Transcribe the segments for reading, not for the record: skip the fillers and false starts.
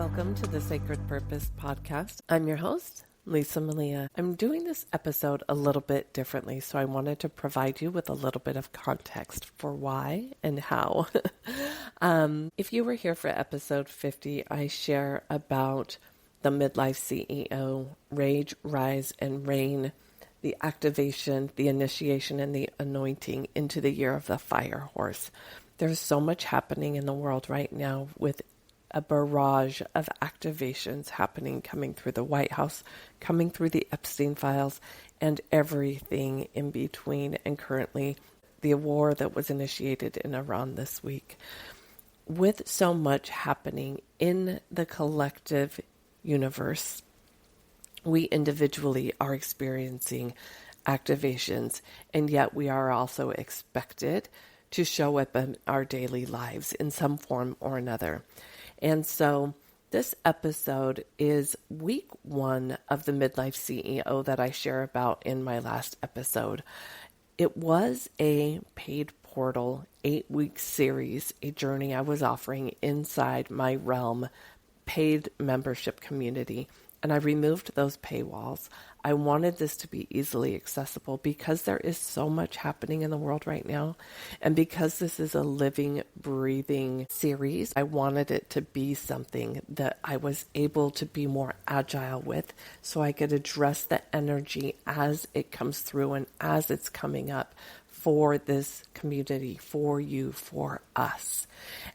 Welcome to the Sacred Purpose Podcast. I'm your host, Lisa Malia. I'm doing this episode a little bit differently, so I wanted to provide you with a little bit of context for why and how. If you were here for episode 50, I share about the midlife CEO, rage, rise, and reign, the activation, the initiation, and the anointing into the year of the fire horse. There's so much happening in the world right now with a barrage of activations happening, coming through the White House, coming through the Epstein files, and everything in between, and currently the war that was initiated in Iran this week. With so much happening in the collective universe, we individually are experiencing activations, and yet we are also expected to show up in our daily lives in some form or another. And so this episode is week 1 of the Midlife CEO that I share about in my last episode. It was a paid portal, 8-week series, a journey I was offering inside my realm paid membership community. And I removed those paywalls. I wanted this to be easily accessible because there is so much happening in the world right now. And because this is a living, breathing series, I wanted it to be something that I was able to be more agile with so I could address the energy as it comes through and as it's coming up for this community, for you, for us.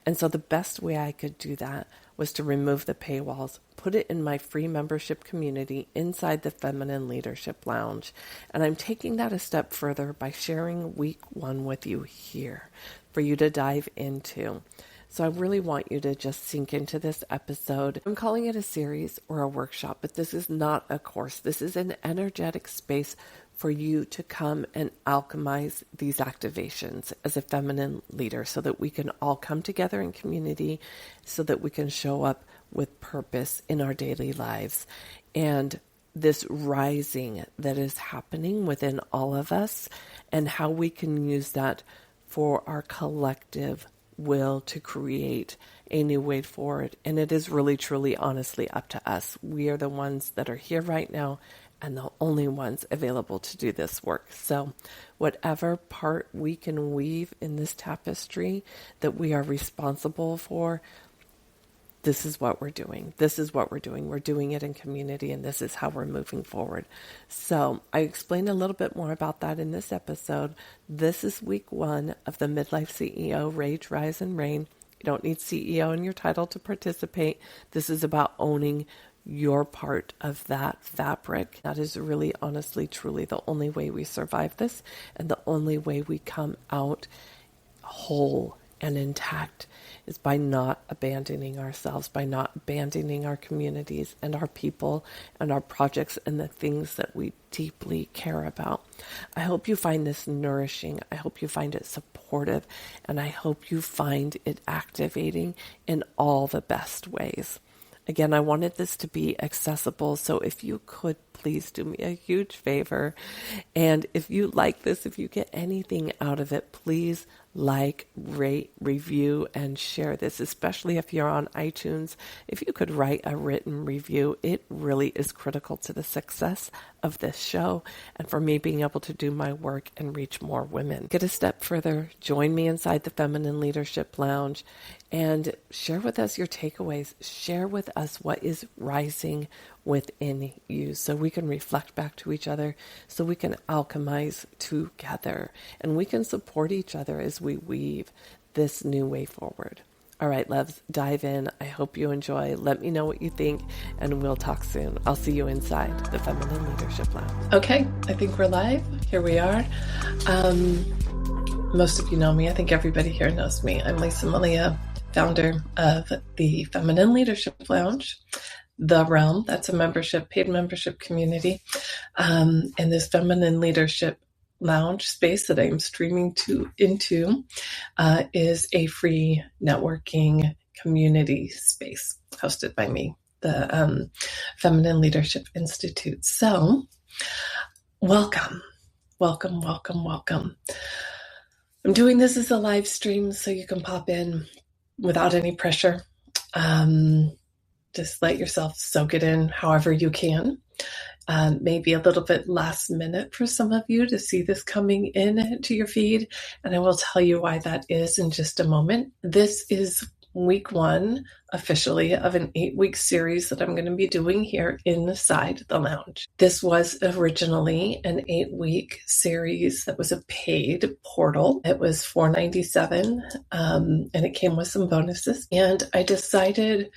And so the best way I could do that was to remove the paywalls, put it in my free membership community inside the Feminine Leadership Lounge. And I'm taking that a step further by sharing week 1 with you here for you to dive into. So I really want you to just sink into this episode. I'm calling it a series or a workshop, but this is not a course. This is an energetic space for you to come and alchemize these activations as a feminine leader so that we can all come together in community, so that we can show up with purpose in our daily lives. And this rising that is happening within all of us and how we can use that for our collective will to create a new way forward. And it is really, truly, honestly up to us. We are the ones that are here right now and the only ones available to do this work. So whatever part we can weave in this tapestry that we are responsible for, this is what we're doing. This is what we're doing. We're doing it in community, and this is how we're moving forward. So I explained a little bit more about that in this episode. This is week 1 of the Midlife CEO, Rage, Rise, and Reign. You don't need CEO in your title to participate. This is about owning your part of that fabric. That is really, honestly, truly the only way we survive this, and the only way we come out whole and intact is by not abandoning ourselves, by not abandoning our communities and our people and our projects and the things that we deeply care about. I hope you find this nourishing. I hope you find it supportive, and I hope you find it activating in all the best ways. Again, I wanted this to be accessible, so if you could please do me a huge favor, and if you like this, if you get anything out of it, please like, rate, review, and share this, especially if you're on iTunes. If you could write a written review, it really is critical to the success of this show and for me being able to do my work and reach more women. Get a step further, join me inside the Feminine Leadership Lounge, and share with us your takeaways. Share with us what is rising within you so we can reflect back to each other, so we can alchemize together, and we can support each other as we weave this new way forward. All right, loves, dive in. I hope you enjoy. Let me know what you think, and we'll talk soon. I'll see you inside the Feminine Leadership Lounge. Okay, I think we're live. Here we are. Most of you know me. I think everybody here knows me. I'm Lisa Malia, founder of the Feminine Leadership Lounge, The Realm. That's a membership, paid membership community. And this Feminine Leadership Lounge space that I'm streaming into is a free networking community space hosted by me, the Feminine Leadership Institute. So welcome. I'm doing this as a live stream so you can pop in without any pressure. Just let yourself soak it in however you can. Maybe a little bit last minute for some of you to see this coming in to your feed. And I will tell you why that is in just a moment. This is week 1 officially of an 8-week series that I'm going to be doing here inside the lounge. This was originally an 8-week series that was a paid portal. It was $4.97 and it came with some bonuses. And I decided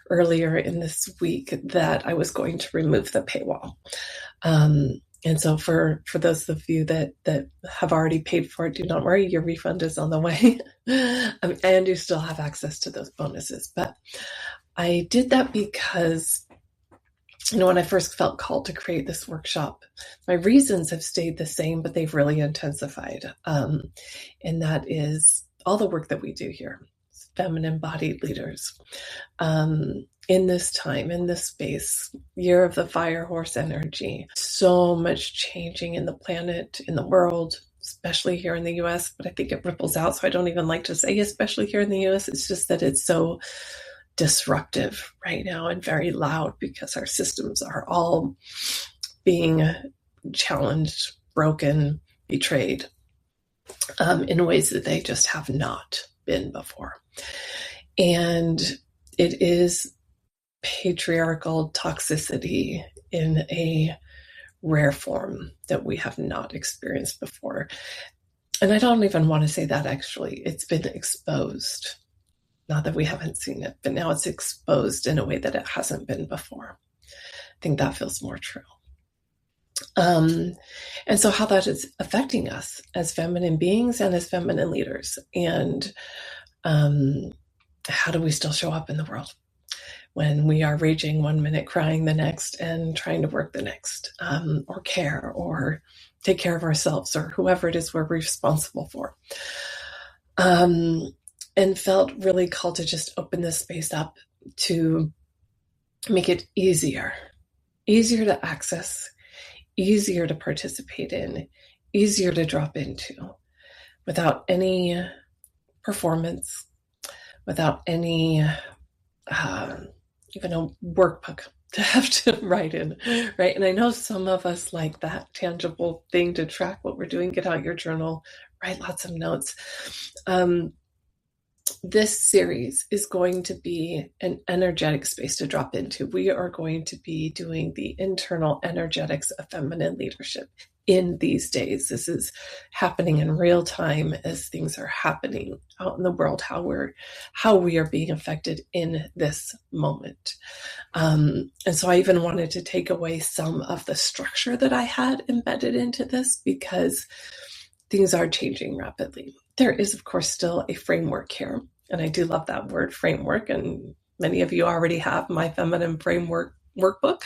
earlier in this week that I was going to remove the paywall. And so for those of you that have already paid for it, do not worry, your refund is on the way. And you still have access to those bonuses. But I did that because, when I first felt called to create this workshop, my reasons have stayed the same, but they've really intensified. And that is all the work that we do here, feminine embodied leaders. In this time, in this space, year of the fire horse energy, so much changing in the planet, in the world, especially here in the US, but I think it ripples out. So I don't even like to say, especially here in the US, it's just that it's so disruptive right now and very loud because our systems are all being challenged, broken, betrayed in ways that they just have not been before. And it is patriarchal toxicity in a rare form that we have not experienced before. And I don't even want to say that actually. It's been exposed. Not that we haven't seen it, but now it's exposed in a way that it hasn't been before. I think that feels more true. And so how that is affecting us as feminine beings and as feminine leaders. And how do we still show up in the world when we are raging one minute, crying the next, and trying to work the next, or care, or take care of ourselves, or whoever it is we're responsible for. And felt really called to just open this space up to make it easier to access, easier to participate in, easier to drop into, without any performance, without any even a workbook to have to write in, right? And I know some of us like that tangible thing to track what we're doing. Get out your journal, write lots of notes. This series is going to be an energetic space to drop into. We are going to be doing the internal energetics of feminine leadership in these days. This is happening in real time as things are happening out in the world, how we are being affected in this moment. And so I even wanted to take away some of the structure that I had embedded into this because things are changing rapidly. There is, of course, still a framework here. And I do love that word, framework. And many of you already have my feminine framework workbook,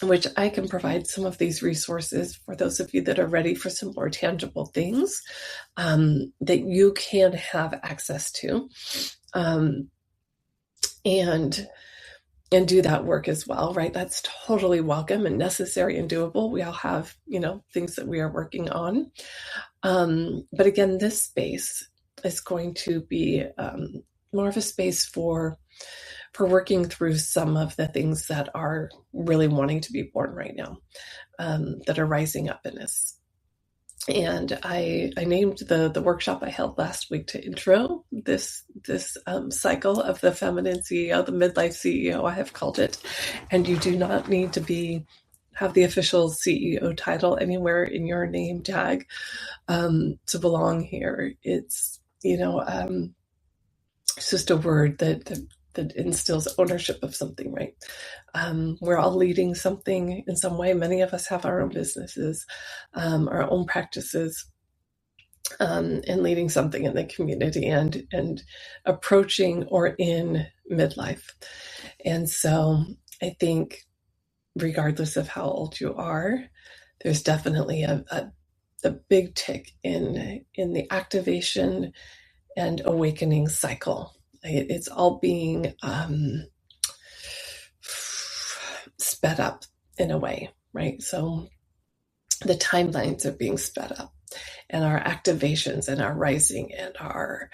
which I can provide some of these resources for those of you that are ready for some more tangible things that you can have access to and do that work as well, right? That's totally welcome and necessary and doable. We all have, things that we are working on. But again, this space is going to be more of a space for working through some of the things that are really wanting to be born right now, that are rising up in us. And I named the workshop I held last week to intro this cycle of the feminine CEO, the midlife CEO, I have called it. And you do not need to have the official CEO title anywhere in your name tag to belong here. It's it's just a word that instills ownership of something, right? We're all leading something in some way. Many of us have our own businesses, our own practices, and leading something in the community and approaching or in midlife. And so I think regardless of how old you are, there's definitely a big tick in the activation and awakening cycle. It's all being sped up in a way, right? So the timelines are being sped up, and our activations and our rising and our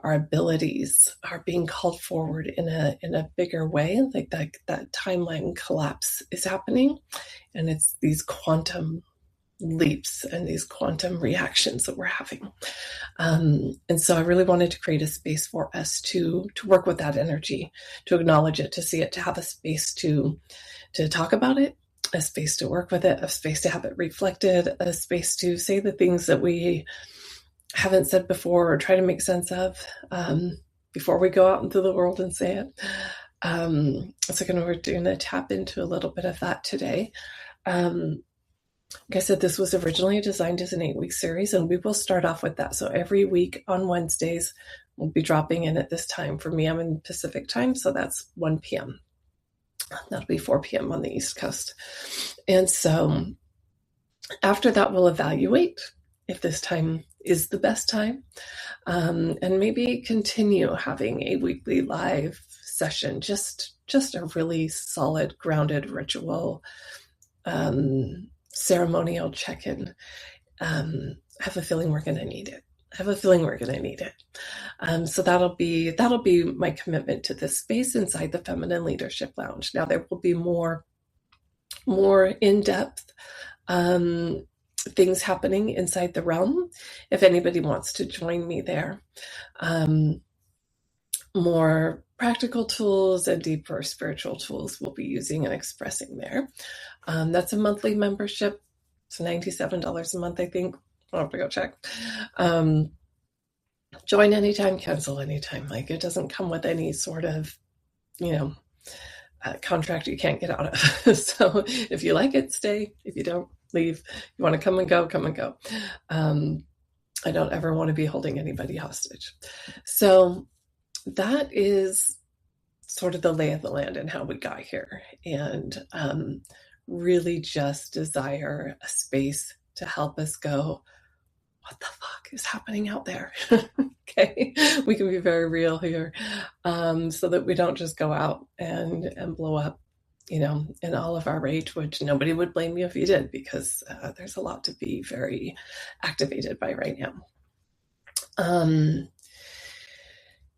our abilities are being called forward in a bigger way, like that timeline collapse is happening, and it's these quantum leaps and these quantum reactions that we're having. And so I really wanted to create a space for us to work with that energy, to acknowledge it, to see it, to have a space to talk about it, a space to work with it, a space to have it reflected, a space to say the things that we haven't said before or try to make sense of before we go out into the world and say it. So we're going to tap into a little bit of that today. Like I said, this was originally designed as an 8-week series, and we will start off with that. So every week on Wednesdays, we'll be dropping in at this time. For me, I'm in Pacific time, so that's 1 p.m. That'll be 4 p.m. on the East Coast. And so after that, we'll evaluate if this time is the best time, and maybe continue having a weekly live session, just a really solid, grounded ritual, ceremonial check-in. I have a feeling we're going to need it. So that'll be my commitment to this space inside the Feminine Leadership Lounge. Now there will be more in-depth things happening inside the realm. If anybody wants to join me there, more practical tools and deeper spiritual tools we'll be using and expressing there. That's a monthly membership. It's $97 a month, I think. I'll have to go check. Join anytime, cancel anytime. Like, it doesn't come with any sort of, contract you can't get out of. So if you like it, stay. If you don't, leave. You want to come and go, come and go. I don't ever want to be holding anybody hostage. So that is sort of the lay of the land and how we got here. And really just desire a space to help us go, what the fuck is happening out there? Okay, we can be very real here, so that we don't just go out and blow up, in all of our rage, which nobody would blame you if you did, because there's a lot to be very activated by right now.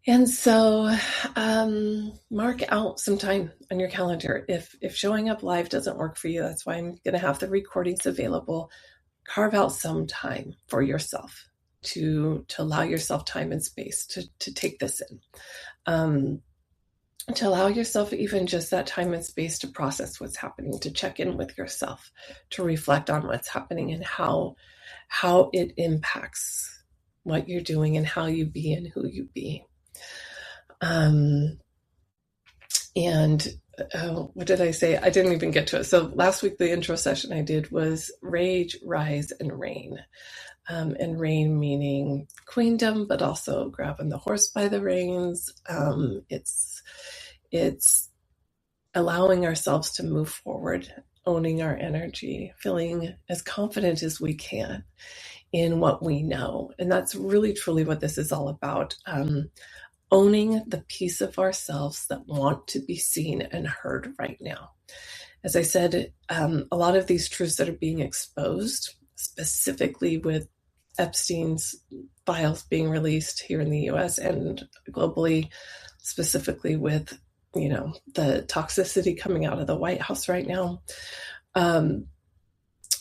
And so mark out some time on your calendar. If showing up live doesn't work for you, that's why I'm going to have the recordings available. Carve out some time for yourself to allow yourself time and space to take this in. To allow yourself even just that time and space to process what's happening, to check in with yourself, to reflect on what's happening and how it impacts what you're doing and how you be and who you be. What did I say? I didn't even get to it. So last week, the intro session I did was rage, rise, and reign. And reign meaning queendom, but also grabbing the horse by the reins. It's allowing ourselves to move forward, owning our energy, feeling as confident as we can in what we know. And that's really, truly what this is all about. Owning the piece of ourselves that want to be seen and heard right now. As I said, a lot of these truths that are being exposed, specifically with Epstein's files being released here in the US and globally, specifically with, the toxicity coming out of the White House right now.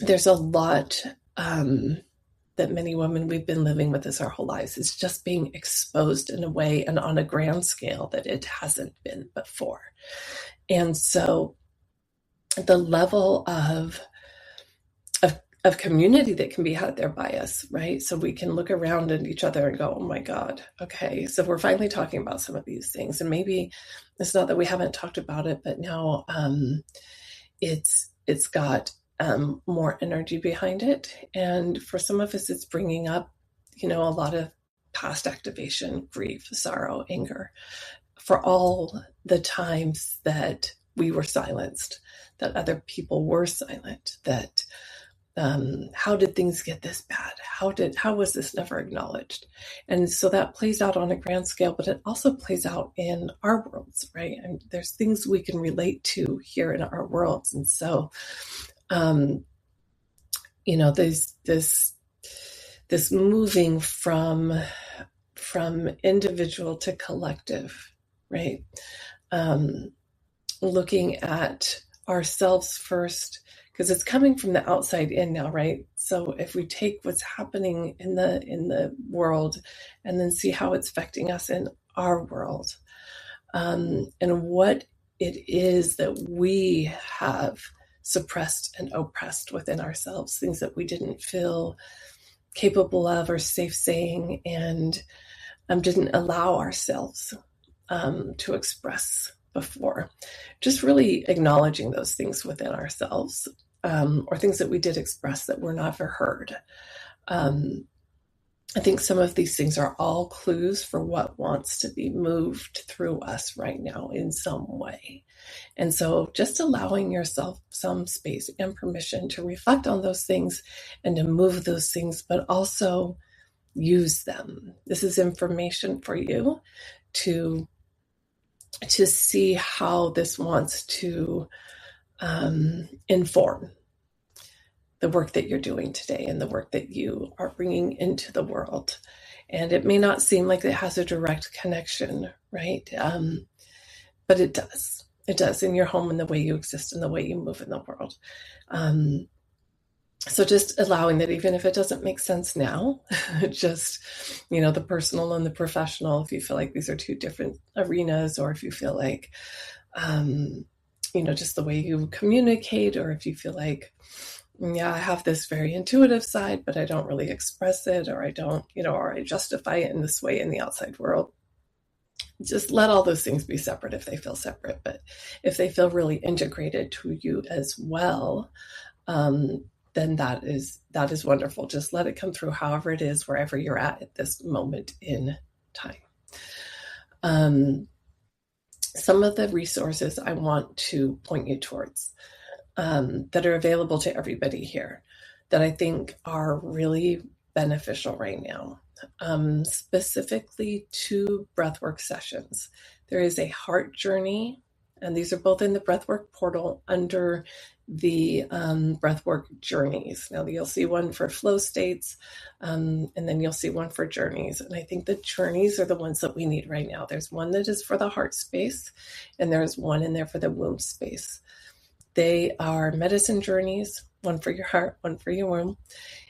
There's a lot that many women we've been living with this our whole lives is just being exposed in a way and on a grand scale that it hasn't been before. And so the level of community that can be had there by us, right? So we can look around at each other and go, oh my God, okay. So we're finally talking about some of these things. And maybe it's not that we haven't talked about it, but now it's got more energy behind it. And for some of us, it's bringing up, a lot of past activation, grief, sorrow, anger, for all the times that we were silenced, that other people were silent, that how did things get this bad? How was this never acknowledged? And so that plays out on a grand scale, but it also plays out in our worlds, right? And there's things we can relate to here in our worlds. And so, there's this moving from from individual to collective, right? Looking at ourselves first, because it's coming from the outside in now, right? So if we take what's happening in the world and then see how it's affecting us in our world, and what it is that we have suppressed and oppressed within ourselves, things that we didn't feel capable of or safe saying, and didn't allow ourselves to express before. Just really acknowledging those things within ourselves, or things that we did express that were never heard. I think some of these things are all clues for what wants to be moved through us right now in some way. And so just allowing yourself some space and permission to reflect on those things and to move those things, but also use them. This is information for you to see how this wants to inform the work that you're doing today and the work that you are bringing into the world. And it may not seem like it has a direct connection, right? But it does. It does in your home and the way you exist and the way you move in the world. So just allowing that, even if it doesn't make sense now, just, the personal and the professional, if you feel like these are two different arenas, or if you feel like, just the way you communicate, or if you feel like, I have this very intuitive side, but I don't really express it, or I don't, or I justify it in this way in the outside world. Just let all those things be separate if they feel separate. But if they feel really integrated to you as well, then that is wonderful. Just let it come through however it is, wherever you're at this moment in time. Some of the resources I want to point you towards that are available to everybody here that I think are really beneficial right now, specifically 2 breathwork sessions. There is a heart journey, and these are both in the Breathwork portal under the Breathwork journeys. Now you'll see one for flow states, and then you'll see one for journeys. And I think the journeys are the ones that we need right now. There's one that is for the heart space, and there's one in there for the womb space. They are medicine journeys, one for your heart, one for your womb.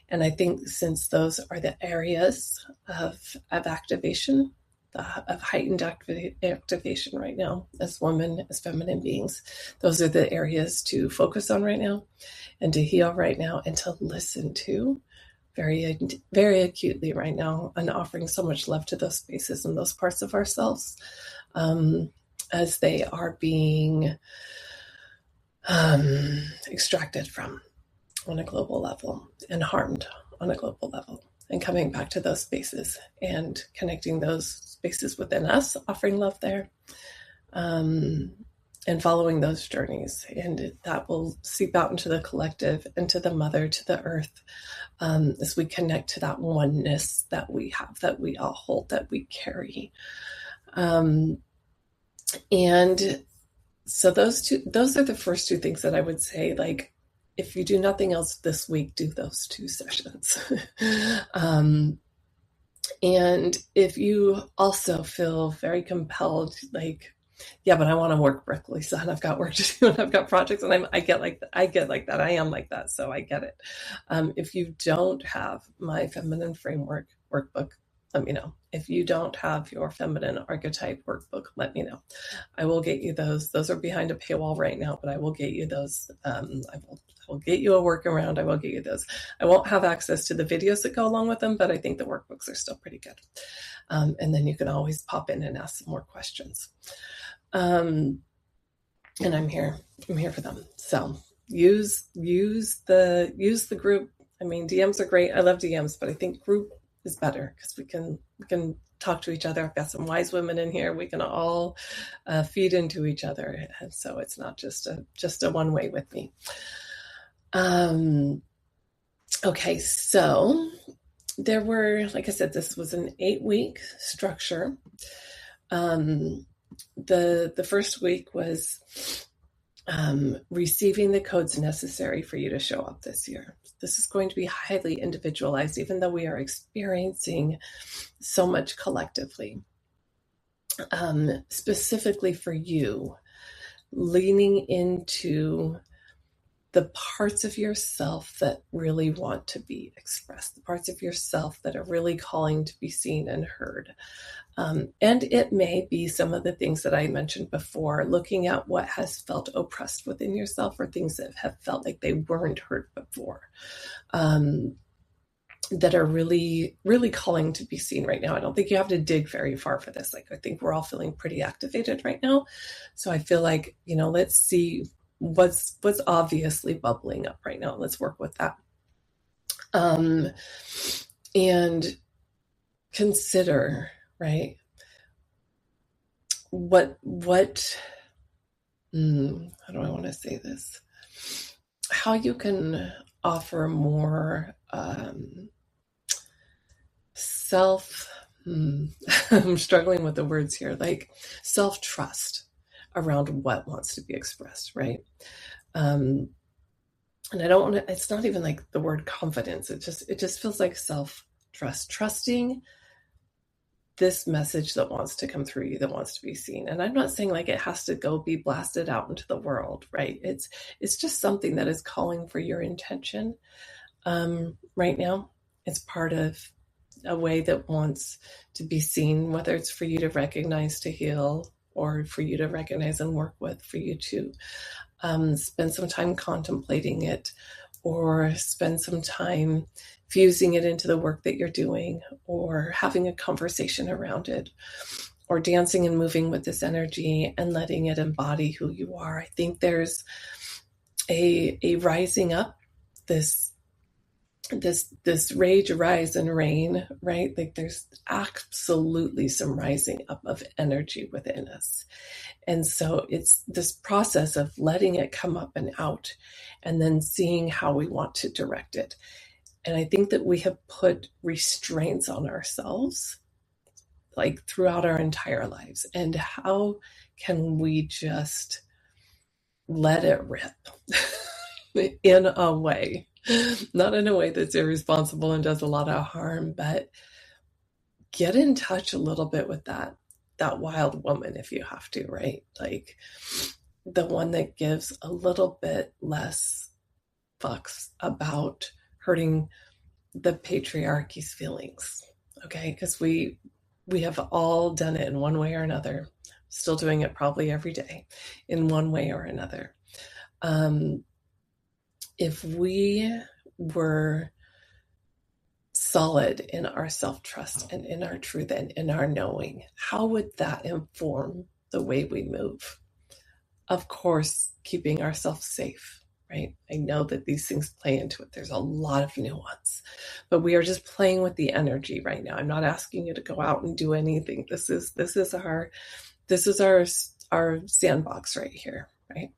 And I think since those are the areas of activation, of heightened activation right now as women, as feminine beings, those are the areas to focus on right now and to heal right now and to listen to very, very acutely right now, and offering so much love to those spaces and those parts of ourselves as they are being extracted from on a global level and harmed on a global level, and coming back to those spaces and connecting those spaces within us, offering love there, and following those journeys. And that will seep out into the collective, into the mother, to the earth, as we connect to that oneness that we have, that we all hold, that we carry. And so those are the first 2 things that I would say, like, if you do nothing else this week, do those 2 sessions. And if you also feel very compelled, like, yeah, but I want to work with Lisa, and I've got work to do, and I've got projects, and I get like that. I am like that. So I get it. If you don't have my feminine framework workbook, let me know. If you don't have your feminine archetype workbook, let me know. I will get you those. Those are behind a paywall right now, but I will get you those. I will get you a workaround. I will get you those. I won't have access to the videos that go along with them, but I think the workbooks are still pretty good. And then you can always pop in and ask some more questions. And I'm here for them. So use the group. I mean, DMs are great. I love DMs, but I think group is better because we can talk to each other. I've got some wise women in here. We can all feed into each other. And so it's not just a one way with me. Okay. So there were, like I said, this was an 8-week structure. The first week was receiving the codes necessary for you to show up this year. This is going to be highly individualized, even though we are experiencing so much collectively. Specifically for you, leaning into the parts of yourself that really want to be expressed, the parts of yourself that are really calling to be seen and heard. And it may be some of the things that I mentioned before, looking at what has felt oppressed within yourself or things that have felt like they weren't heard before, that are really, really calling to be seen right now. I don't think you have to dig very far for this. Like, I think we're all feeling pretty activated right now. So I feel like, let's see what's obviously bubbling up right now. Let's work with that. And consider, right, what how do I want to say this? How you can offer more I'm struggling with the words here, like self-trust around what wants to be expressed, right? And I don't want to, it's not even like the word confidence. It just feels like self-trust, trusting this message that wants to come through you, that wants to be seen. And I'm not saying like it has to go be blasted out into the world, right? It's just something that is calling for your intention right now. It's part of a way that wants to be seen, whether it's for you to recognize, to heal, or for you to recognize and work with, for you to spend some time contemplating it, or spend some time fusing it into the work that you're doing, or having a conversation around it, or dancing and moving with this energy and letting it embody who you are. I think there's a rising up, this rage, rise, and reign, right? Like there's absolutely some rising up of energy within us. And so it's this process of letting it come up and out, and then seeing how we want to direct it. And I think that we have put restraints on ourselves, like throughout our entire lives. And how can we just let it rip in a way? Not in a way that's irresponsible and does a lot of harm, but get in touch a little bit with that wild woman if you have to, right? Like the one that gives a little bit less fucks about hurting the patriarchy's feelings, okay? Because we have all done it in one way or another, still doing it probably every day in one way or another. If we were solid in our self-trust and in our truth and in our knowing, how would that inform the way we move? Of course, keeping ourselves safe, right? I know that these things play into it. There's a lot of nuance, but we are just playing with the energy right now. I'm not asking you to go out and do anything. This is our sandbox right here, right?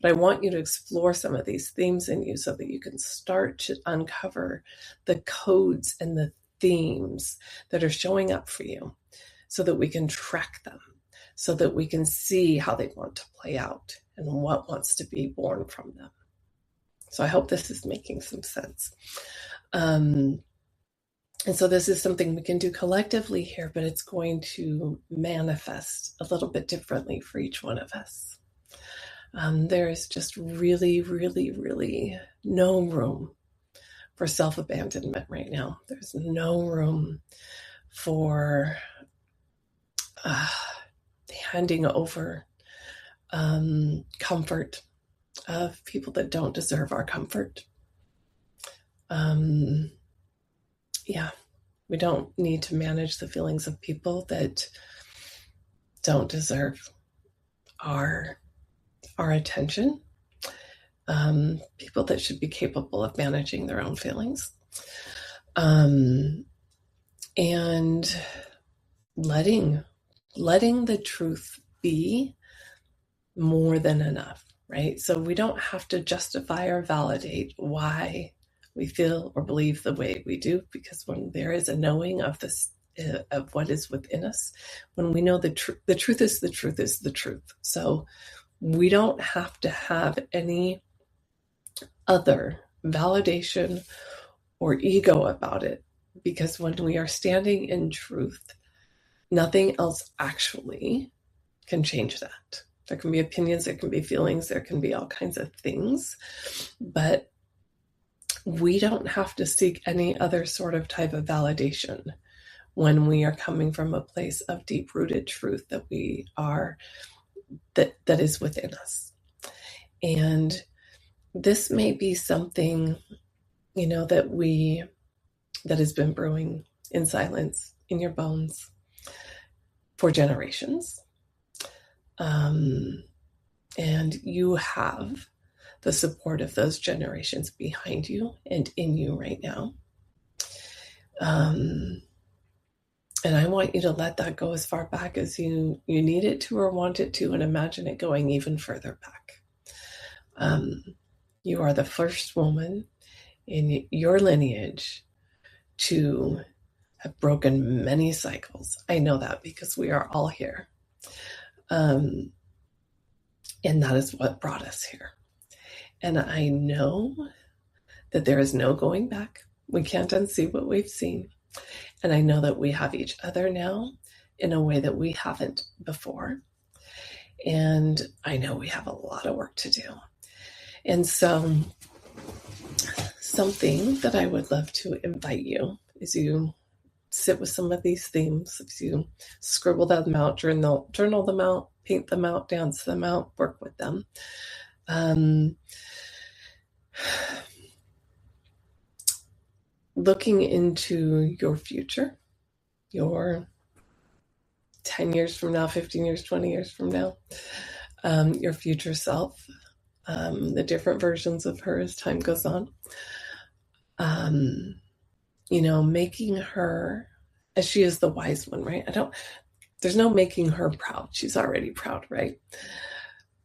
But I want you to explore some of these themes in you so that you can start to uncover the codes and the themes that are showing up for you, so that we can track them, so that we can see how they want to play out and what wants to be born from them. So I hope this is making some sense. And so this is something we can do collectively here, but it's going to manifest a little bit differently for each one of us. There is just really, really, really no room for self-abandonment right now. There's no room for handing over comfort of people that don't deserve our comfort. We don't need to manage the feelings of people that don't deserve our attention. People that should be capable of managing their own feelings. And letting the truth be more than enough, right? So we don't have to justify or validate why we feel or believe the way we do, because when there is a knowing of this, of what is within us, when we know the truth is the truth is the truth. So we don't have to have any other validation or ego about it, because when we are standing in truth, nothing else actually can change that. There can be opinions, there can be feelings, there can be all kinds of things, but we don't have to seek any other sort of type of validation when we are coming from a place of deep-rooted truth that we are, that is within us. And this may be something, that has been brewing in silence in your bones for generations. And you have the support of those generations behind you and in you right now. And I want you to let that go as far back as you need it to or want it to, and imagine it going even further back. You are the first woman in your lineage to have broken many cycles. I know that because we are all here. And that is what brought us here. And I know that there is no going back. We can't unsee what we've seen. And I know that we have each other now in a way that we haven't before. And I know we have a lot of work to do. And so something that I would love to invite you is you sit with some of these themes, as you scribble them out, journal them out, paint them out, dance them out, work with them. Looking into your future, your 10 years from now, 15 years, 20 years from now, your future self, the different versions of her as time goes on. Making her, as she is the wise one, right? There's no making her proud. She's already proud, right?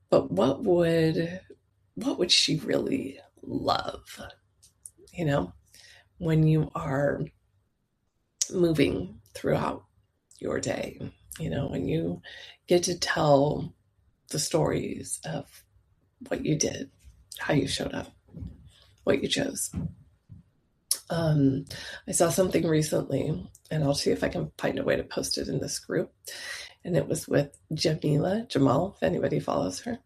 But what would she really love? When you are moving throughout your day, when you get to tell the stories of what you did, how you showed up, what you chose. I saw something recently, and I'll see if I can find a way to post it in this group. And it was with Jamal, if anybody follows her.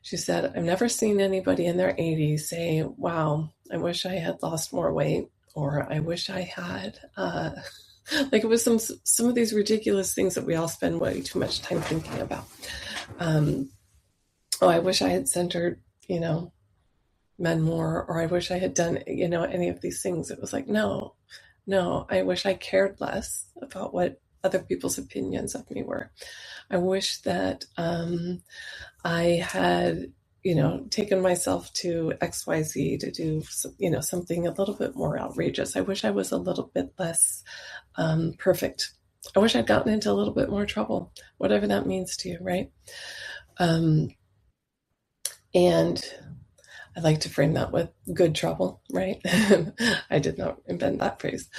She said, I've never seen anybody in their 80s say, wow, I wish I had lost more weight, or I wish I had, like it was some of these ridiculous things that we all spend way too much time thinking about. I wish I had centered, men more, or I wish I had done, any of these things. It was like, no, I wish I cared less about what other people's opinions of me were. I wish that I had, taken myself to XYZ to do, something a little bit more outrageous. I wish I was a little bit less perfect. I wish I'd gotten into a little bit more trouble, whatever that means to you, right? And I like to frame that with good trouble, right? I did not invent that phrase.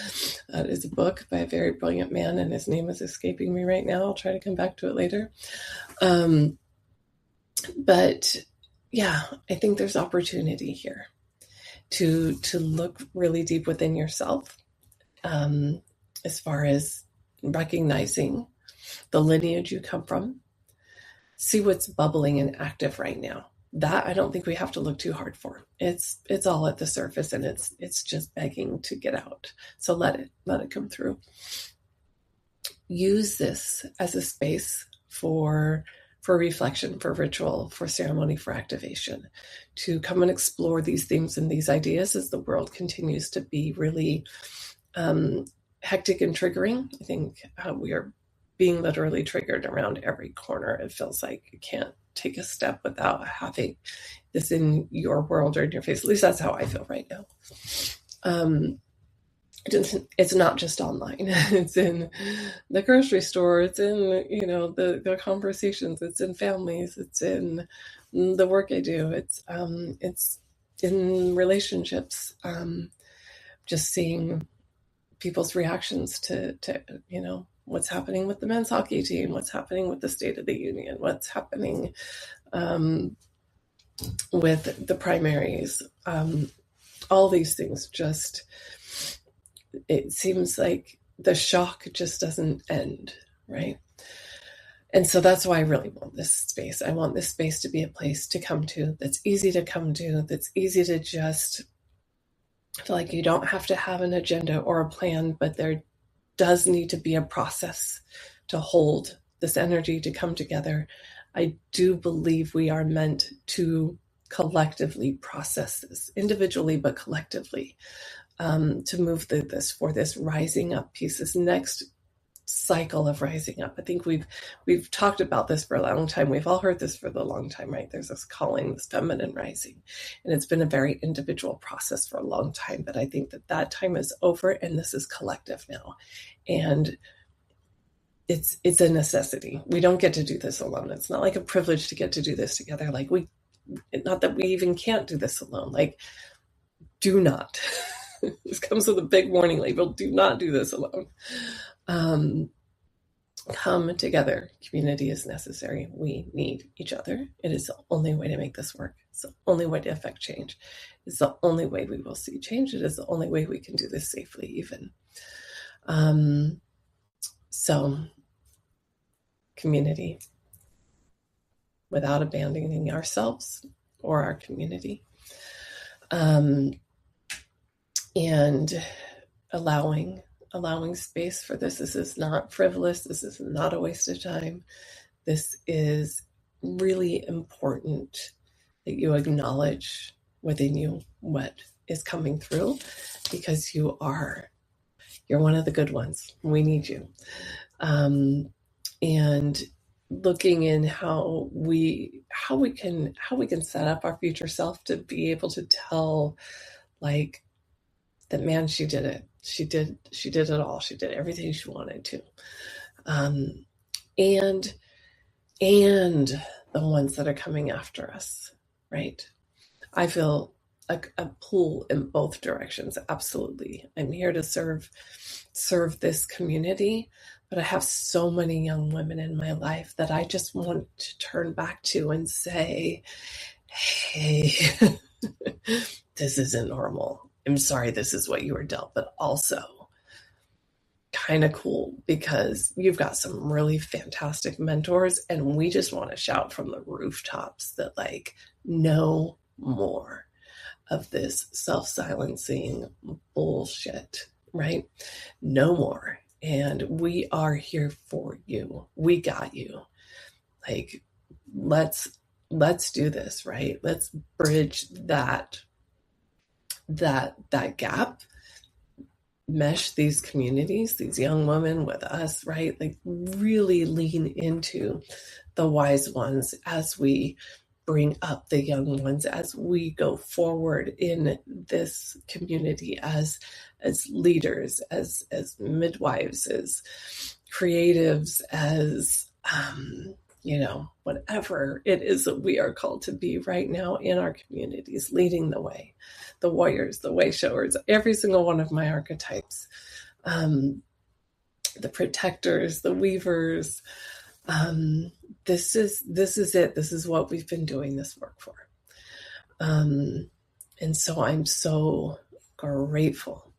It is a book by a very brilliant man, and his name is escaping me right now. I'll try to come back to it later. But yeah, I think there's opportunity here to look really deep within yourself, as far as recognizing the lineage you come from. See what's bubbling and active right now. That I don't think we have to look too hard for. It's all at the surface, and it's just begging to get out. So let it come through. Use this as a space for reflection, for ritual, for ceremony, for activation, to come and explore these themes and these ideas as the world continues to be really hectic and triggering. I think we are being literally triggered around every corner. It feels like you can't take a step without having this in your world or in your face. At least that's how I feel right now. It's not just online. It's in the grocery store. It's in, the conversations. It's in families. It's in the work I do. It's in relationships. Just seeing people's reactions to what's happening with the men's hockey team, what's happening with the State of the Union, what's happening with the primaries, all these things just, it seems like the shock just doesn't end, right? And so that's why I really want this space. I want this space to be a place to come to, that's easy to come to, that's easy to just feel like you don't have to have an agenda or a plan, but there does need to be a process to hold this energy to come together. I do believe we are meant to collectively process this, individually but collectively, to move through this, for this rising up piece, this next cycle of rising up. I think we've talked about this for a long time. We've all heard this for a long time, right? There's this calling, this feminine rising, and it's been a very individual process for a long time. But I think that time is over, and this is collective now, and it's a necessity. We don't get to do this alone. It's not like a privilege to get to do this together. Like not that we even can't do this alone. Like, do not. This comes with a big warning label. Do not do this alone. Come together. Community is necessary. We need each other. It is the only way to make this work. It's the only way to affect change. It's the only way we will see change. It is the only way we can do this safely, even. So, community, without abandoning ourselves or our community, and allowing space for this. This is not frivolous. This is not a waste of time. This is really important that you acknowledge within you what is coming through, because you're one of the good ones. We need you. And looking in how we can set up our future self to be able to tell, like, that, man, she did it. She did it all. She did everything she wanted to. And the ones that are coming after us, right? I feel a pull in both directions. Absolutely. I'm here to serve this community, but I have so many young women in my life that I just want to turn back to and say, hey, this isn't normal. I'm sorry, this is what you were dealt, but also kind of cool because you've got some really fantastic mentors, and we just want to shout from the rooftops that, like, no more of this self-silencing bullshit, right? No more. And we are here for you. We got you. Like, let's do this, right? Let's bridge that gap, mesh these communities, these young women with us, right? Like, really lean into the wise ones as we bring up the young ones, as we go forward in this community as leaders, as midwives, as creatives, as whatever it is that we are called to be right now in our communities, leading the way, the warriors, the way showers, every single one of my archetypes, the protectors, the weavers. This is it. This is what we've been doing this work for. And so I'm so grateful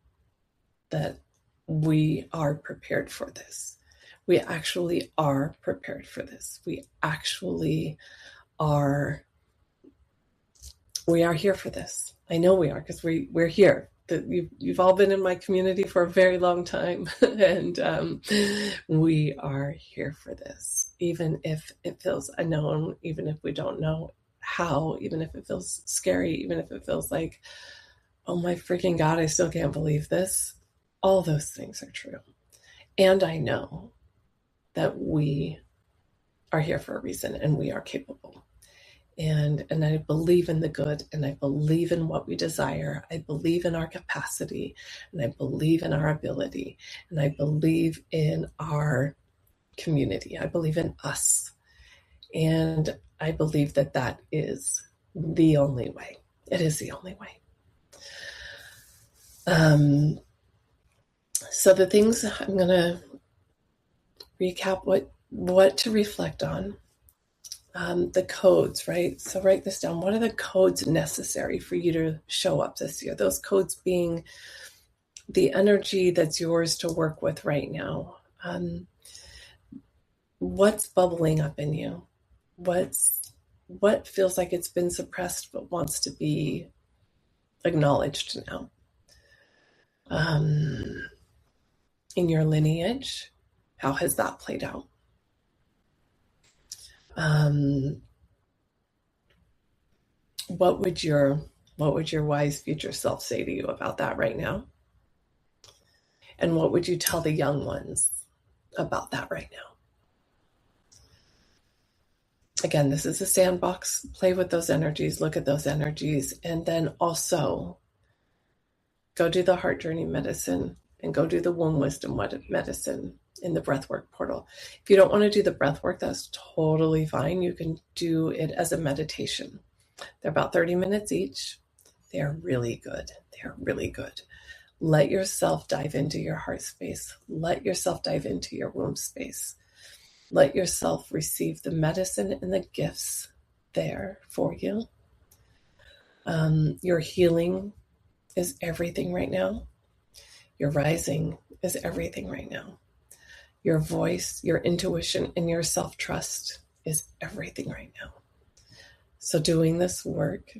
that we are prepared for this. We actually are prepared for this. We actually are. We are here for this. I know we are, because we're here. You've all been in my community for a very long time, and we are here for this. Even if it feels unknown, even if we don't know how, even if it feels scary, even if it feels like, oh my freaking God, I still can't believe this. All those things are true. And I know that we are here for a reason, and we are capable. And I believe in the good, and I believe in what we desire. I believe in our capacity, and I believe in our ability, and I believe in our community. I believe in us. And I believe that is the only way. It is the only way. So the things I'm going to recap what to reflect on. the codes, right? So write this down. What are the codes necessary for you to show up this year? Those codes being the energy that's yours to work with right now. What's bubbling up in you? What feels like it's been suppressed but wants to be acknowledged now? In your lineage, how has that played out? What would your wise future self say to you about that right now? And what would you tell the young ones about that right now? Again, this is a sandbox. Play with those energies, look at those energies, and then also go do the heart journey medicine and go do the womb wisdom medicine in the breathwork portal. If you don't want to do the breathwork, that's totally fine. You can do it as a meditation. They're about 30 minutes each. They're really good. They're really good. Let yourself dive into your heart space. Let yourself dive into your womb space. Let yourself receive the medicine and the gifts there for you. Your healing is everything right now. Your rising is everything right now. Your voice, your intuition, and your self-trust is everything right now. So doing this work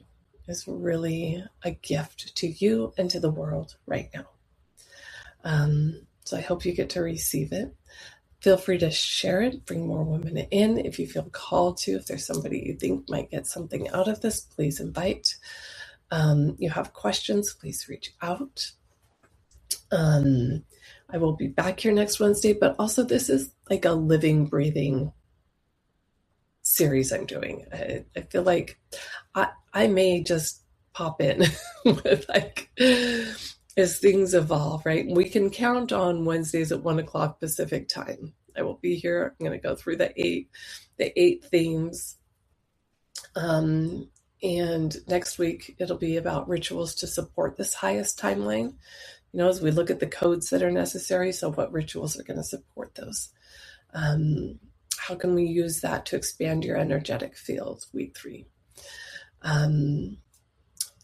is really a gift to you and to the world right now. So I hope you get to receive it. Feel free to share it, bring more women in if you feel called to. If there's somebody you think might get something out of this, please invite. You have questions, please reach out. I will be back here next Wednesday, but also this is like a living, breathing series I'm doing. I feel like I may just pop in with as things evolve, right? We can count on Wednesdays at 1:00 Pacific time. I will be here. I'm going to go through the eight themes. And next week, it'll be about rituals to support this highest timeline. As we look at the codes that are necessary. So what rituals are going to support those? How can we use that to expand your energetic field? Week 3.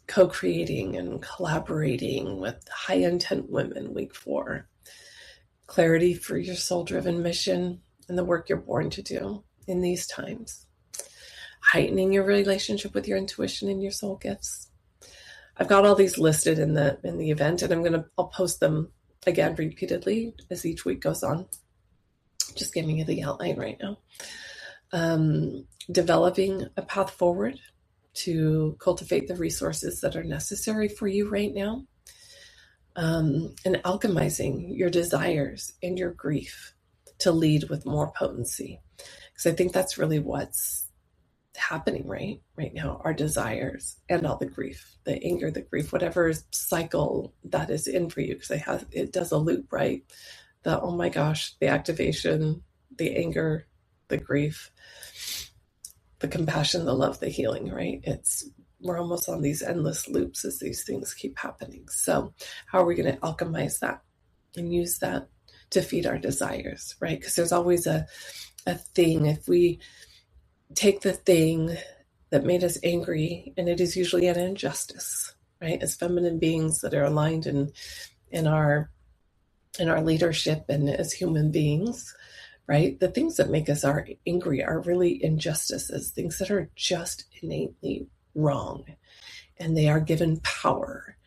Co-creating and collaborating with high intent women, week 4. Clarity for your soul-driven mission and the work you're born to do in these times. Heightening your relationship with your intuition and your soul gifts. I've got all these listed in the event, and I'll post them again repeatedly as each week goes on. Just giving you the outline right now. Developing a path forward to cultivate the resources that are necessary for you right now. And alchemizing your desires and your grief to lead with more potency. Because I think that's really what's happening right now, our desires and all the grief, the anger, the grief, whatever cycle that is in for you, because it does a loop, right? The, oh my gosh, the activation, the anger, the grief, the compassion, the love, the healing, right? We're almost on these endless loops as these things keep happening. So how are we going to alchemize that and use that to feed our desires, right? Because there's always a thing. If we take the thing that made us angry, and it is usually an injustice, right? As feminine beings that are aligned in our leadership and as human beings, right? The things that make us angry are really injustices, things that are just innately wrong, and they are given power,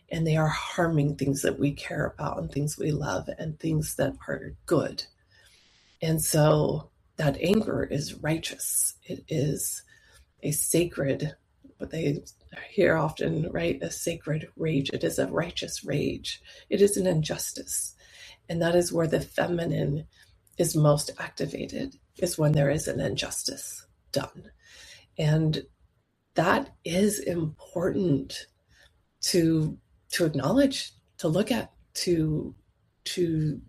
and they are harming things that we care about and things we love and things that are good. And so that anger is righteous. It is a sacred, what they hear often, right? A sacred rage. It is a righteous rage. It is an injustice. And that is where the feminine is most activated, is when there is an injustice done. And that is important to acknowledge, to look at, to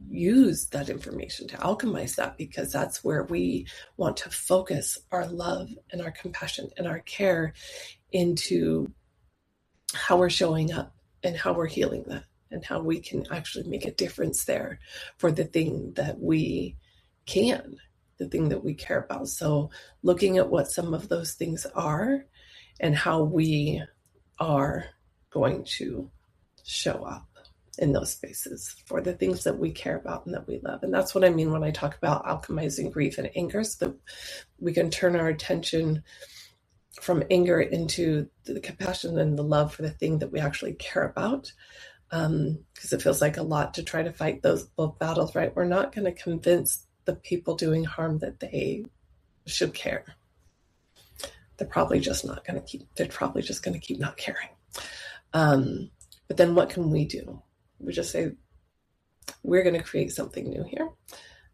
use that information, to alchemize that, because that's where we want to focus our love and our compassion and our care into how we're showing up and how we're healing that and how we can actually make a difference there for the thing that we can. the thing that we care about. So looking at what some of those things are and how we are going to show up in those spaces for the things that we care about and that we love. And that's what I mean when I talk about alchemizing grief and anger, so that we can turn our attention from anger into the compassion and the love for the thing that we actually care about. Because it feels like a lot to try to fight those both battles, right? We're not going to convince the people doing harm that they should care. They're probably just not going to keep, they're probably just going to keep not caring. But then what can we do? We just say, we're going to create something new here,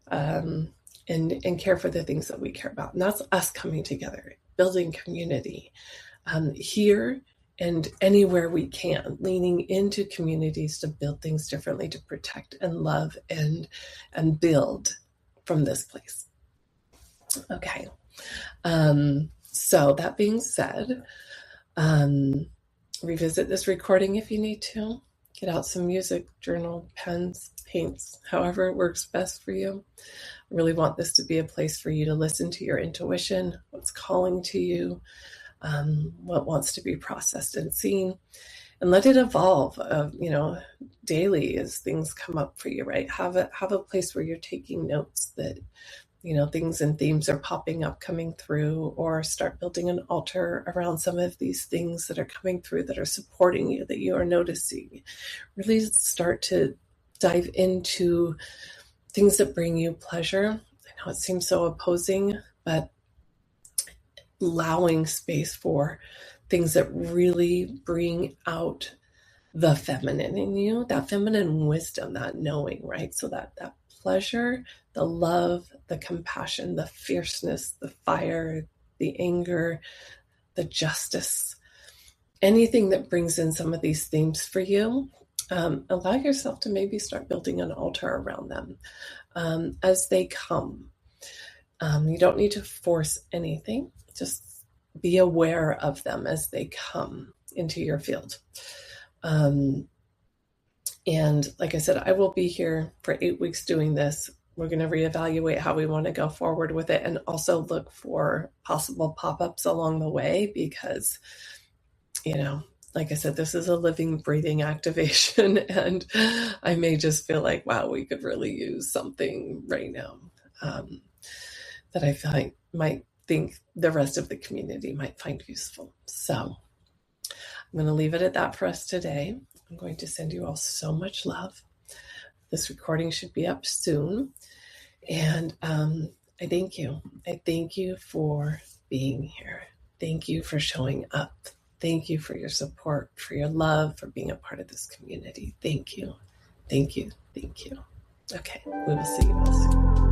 and care for the things that we care about. And that's us coming together, building community here and anywhere we can, leaning into communities to build things differently, to protect and love and build from this place. Okay. So that being said, revisit this recording if you need to. Get out some music, journal, pens, paints, however it works best for you. I really want this to be a place for you to listen to your intuition, what's calling to you, what wants to be processed and seen, and let it evolve, daily as things come up for you, right? Have a place where you're taking notes that, things and themes are popping up, coming through, or start building an altar around some of these things that are coming through, that are supporting you, that you are noticing. Really start to dive into things that bring you pleasure. I know it seems so opposing, but allowing space for things that really bring out the feminine in you, that feminine wisdom, that knowing, right? So that pleasure, the love, the compassion, the fierceness, the fire, the anger, the justice, anything that brings in some of these themes for you, allow yourself to maybe start building an altar around them as they come. You don't need to force anything. Just be aware of them as they come into your field. And like I said, I will be here for 8 weeks doing this. We're going to reevaluate how we want to go forward with it, and also look for possible pop-ups along the way, because, like I said, this is a living, breathing activation, and I may just feel like, wow, we could really use something right now that I might think the rest of the community might find useful. So I'm going to leave it at that for us today. I'm going to send you all so much love. This recording should be up soon. And I thank you. I thank you for being here. Thank you for showing up. Thank you for your support, for your love, for being a part of this community. Thank you. Thank you. Thank you. Okay, we will see you all soon.